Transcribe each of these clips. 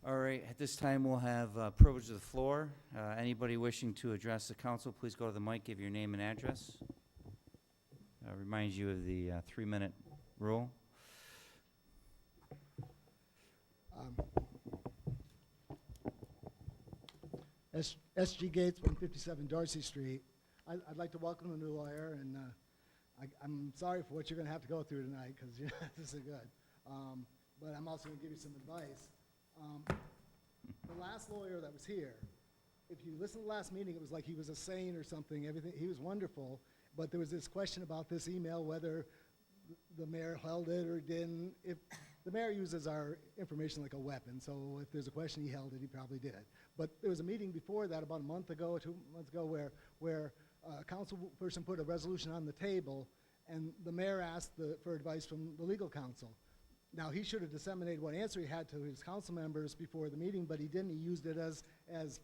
All right, at this time, we'll have privilege of the floor. Anybody wishing to address the council, please go to the mic, give your name and address. Reminds you of the 3-minute rule. S.G. Gates, 157 Dorsey Street. I'd like to welcome the new lawyer, and I'm sorry for what you're going to have to go through tonight, because this is good. But I'm also going to give you some advice. The last lawyer that was here, if you listen to the last meeting, it was like he was a saint or something. Everything, he was wonderful, but there was this question about this email, whether the mayor held it or didn't. If the mayor uses our information like a weapon, so if there's a question, he held it, he probably did. But there was a meeting before that, about a month ago or 2 months ago, where a council person put a resolution on the table, and the mayor asked for advice from the legal counsel. Now, he should have disseminated what answer he had to his council members before the meeting, but he didn't. He used it as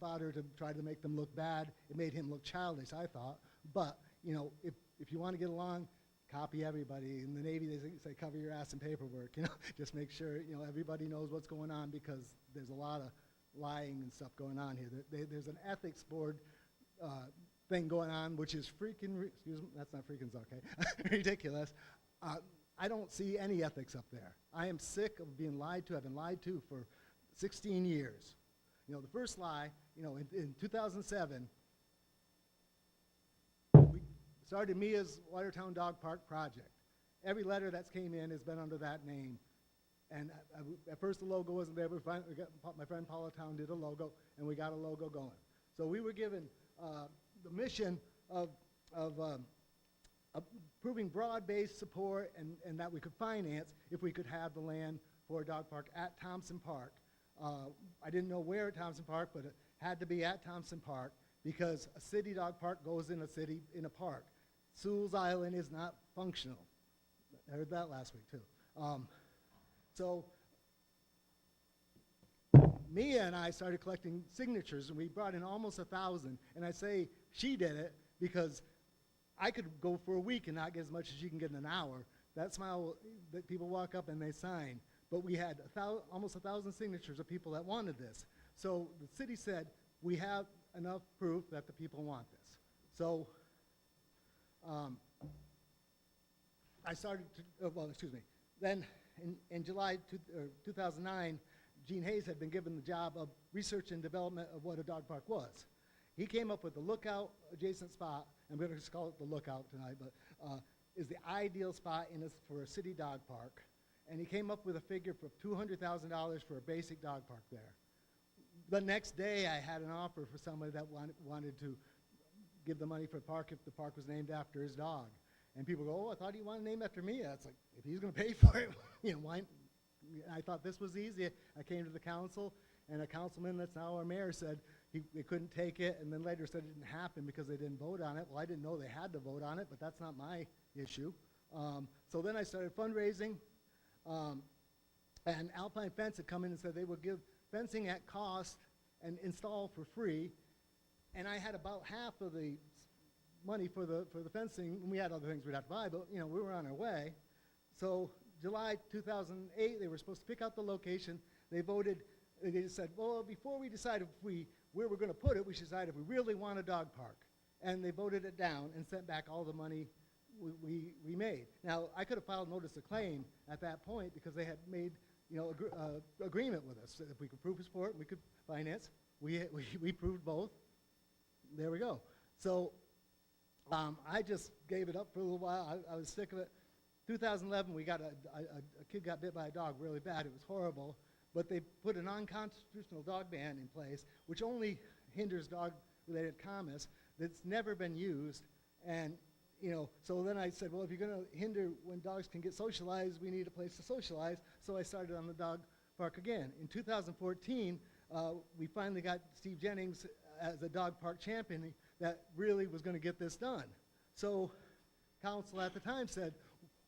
fodder to try to make them look bad. It made him look childish, I thought. But, you know, if you want to get along, copy everybody. In the Navy, they say cover your ass in paperwork, you know. Just make sure, you know, everybody knows what's going on, because there's a lot of lying and stuff going on here. There's an ethics board thing going on, which is freaking, excuse me, that's not freaking's okay, ridiculous. I don't see any ethics up there. I am sick of being lied to. I've been lied to for 16 years. You know, the first lie, you know, in 2007, we started Mia's Watertown Dog Park project. Every letter that's came in has been under that name. And at first the logo wasn't there, but my friend Watertown did a logo, and we got a logo going. So we were given the mission of proving broad-based support and that we could finance if we could have the land for a dog park at Thompson Park. I didn't know where at Thompson Park, but it had to be at Thompson Park, because a city dog park goes in a city, in a park. Sewell's Island is not functional. I heard that last week, too. So Mia and I started collecting signatures, and we brought in almost 1,000. And I say she did it because I could go for a week and not get as much as you can get in an hour. That's how that people walk up and they sign. But we had almost 1,000 signatures of people that wanted this. So the city said, we have enough proof that the people want this. So I started to, well, excuse me. Then in July 2009, Gene Hayes had been given the job of research and development of what a dog park was. He came up with the lookout adjacent spot. I'm going to just call it the lookout tonight, but is the ideal spot for a city dog park. And he came up with a figure for $200,000 for a basic dog park there. The next day, I had an offer for somebody that wanted to give the money for the park if the park was named after his dog. And people go, oh, I thought he wanted to name after me. It's like, if he's going to pay for it, you know, why? I thought this was easy. I came to the council, and a councilman that's now our mayor said they couldn't take it, and then later said it didn't happen because they didn't vote on it. Well, I didn't know they had to vote on it, but that's not my issue. So then I started fundraising, and Alpine Fence had come in and said they would give fencing at cost and install for free, and I had about half of the money for the fencing. We had other things we'd have to buy, but you know, we were on our way. So July 2008, they were supposed to pick out the location. They voted. They just said, well, before we decide where we're going to put it, we should decide if we really want a dog park. And they voted it down and sent back all the money we made. Now, I could have filed notice of claim at that point because they had made, you know, agreement with us. If we could prove support, we could finance. We proved both. There we go. So I just gave it up for a little while. I was sick of it. 2011, we got a kid got bit by a dog really bad. It was horrible. But they put a non-constitutional dog ban in place, which only hinders dog-related commerce that's never been used. And, you know, so then I said, well, if you're going to hinder when dogs can get socialized, we need a place to socialize. So I started on the dog park again. In 2014, we finally got Steve Jennings as a dog park champion that really was going to get this done. So council at the time said,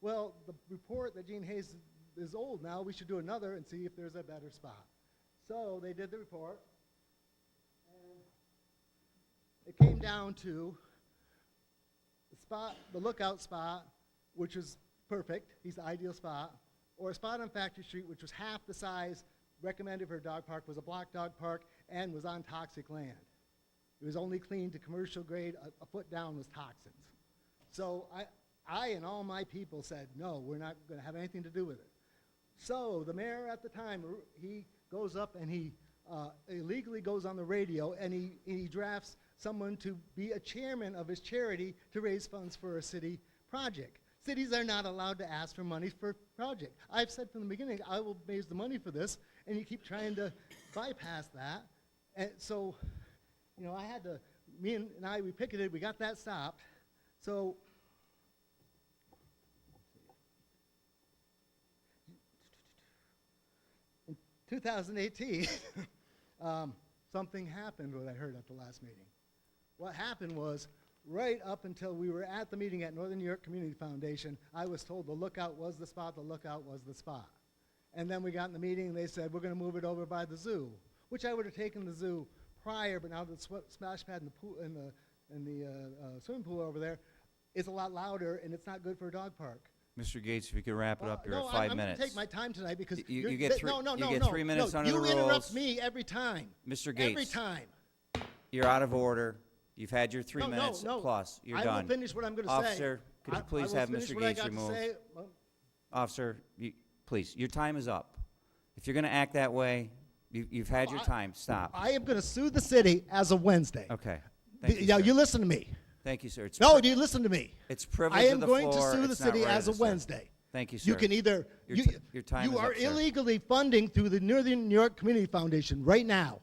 well, the report that Gene Hayes is old now, we should do another and see if there's a better spot. So they did the report, and it came down to the lookout spot, which was perfect, he's the ideal spot, or a spot on Factory Street, which was half the size recommended for a dog park was a black dog park and was on toxic land. It was only cleaned to commercial grade, a foot down was toxins. So I and all my people said, no, we're not going to have anything to do with it. So the mayor at the time, he goes up and he illegally goes on the radio and he drafts someone to be a chairman of his charity to raise funds for a city project. Cities are not allowed to ask for money for project. I've said from the beginning, I will raise the money for this, and you keep trying to bypass that. And so, you know, I had to, me and I, we picketed, we got that stopped. So, in 2018, something happened, what I heard at the last meeting. What happened was, right up until we were at the meeting at Northern New York Community Foundation, I was told the lookout was the spot, the lookout was the spot. And then we got in the meeting and they said, we're going to move it over by the zoo, which I would have taken the zoo prior, but now the splash pad in the pool, in the swimming pool over there is a lot louder and it's not good for a dog park. Mr. Gates, if you could wrap it up, you're No, at 5 I'm minutes. going to take my time tonight because You get 3 minutes no, under the rules. You interrupt me every time. Mr. Gates. Every time. You're out of order. You've had your 3 minutes No. plus. You're I done. will finish what I'm going to say. Officer, could you please have Mr. Gates removed? Officer, please, your time is up. If you're going to act that way, you've had your time. Stop. I am going to sue the city as of Wednesday. Okay. Thank you, Now, sir. you listen to me. Thank you, sir. It's No, you listen to me. It's privilege I am of the going floor. to sue the It's not city right as of of the, sir. Wednesday. Thank you, sir. You can either, Your time is you are up, sir. illegally funding through the Northern New York Community Foundation right now.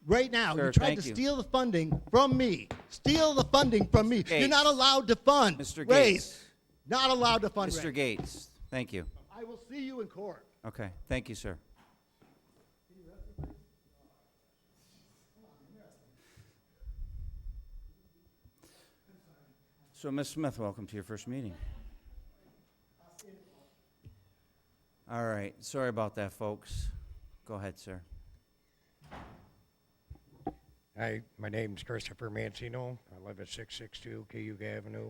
Right now. Sir, You tried thank to you. steal the funding from me. Steal the funding from me. You're Gates. not allowed to fund. Mr. Raise. Gates. Not allowed to fund. Mr. raise. Gates, thank you. I will see you in court. Okay. Thank you, sir. So, Ms. Smith, welcome to your first meeting. All right. Sorry about that, folks. Go ahead, sir. Hi, my name's Christopher Mancino. I live at 662 Cayuga Avenue.